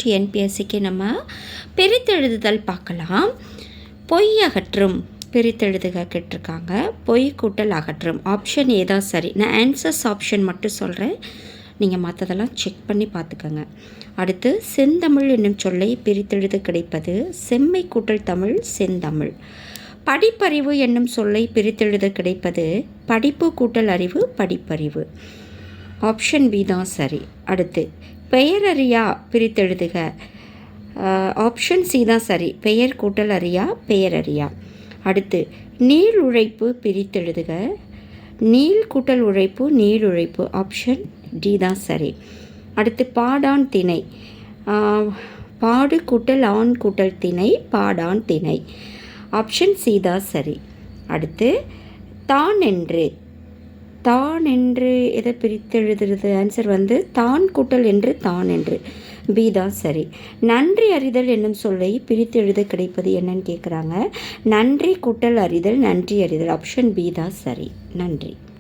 டிஎன்பிஎஸ்சிக்கு நம்ம பிரித்தெழுதுதல் பார்க்கலாம். பொய் அகற்றும் பிரித்தெழுதுக கேட்டிருக்காங்க. பொய் கூட்டல் அகற்றும் ஆப்ஷன் ஏதான் சரி. நான் ஆன்சர்ஸ் ஆப்ஷன் மட்டும் சொல்கிறேன், நீங்கள் மற்றதெல்லாம் செக் பண்ணி பார்த்துக்கோங்க. அடுத்து செந்தமிழ் என்னும் சொல்லை பிரித்தெழுத கிடைப்பது செம்மை கூட்டல் தமிழ் செந்தமிழ். படிப்பறிவு என்னும் சொல்லை பிரித்தெழுத கிடைப்பது படிப்பு கூட்டல் அறிவு படிப்பறிவு. ஆப்ஷன் பி தான் சரி. அடுத்து பெயரறியா பிரித்தெழுதுக ஆப்ஷன் சி தான் சரி. பெயர் கூட்டல் அறியா பெயரறியா. அடுத்து நீள் உழைப்பு பிரித்தெழுதுக நீள் கூட்டல் உழைப்பு நீள் உழைப்பு. ஆப்ஷன் டி தான் சரி. அடுத்து பாடான் திணை பாடு கூட்டல் ஆண் கூட்டல் திணை பாடான் திணை. ஆப்ஷன் சி தான் சரி. அடுத்து தான் என்று எதை பிரித்தெழுதுறது? ஆன்சர் தான் கூட்டல் என்று தான் என்று. பி தான் சரி. நன்றி அறிதல் என்னும் சொல்லை பிரித்தெழுத கிடைப்பது என்னன்னு கேட்குறாங்க. நன்றி கூட்டல் அறிதல் நன்றி அறிதல். ஆப்ஷன் பி தான் சரி. நன்றி.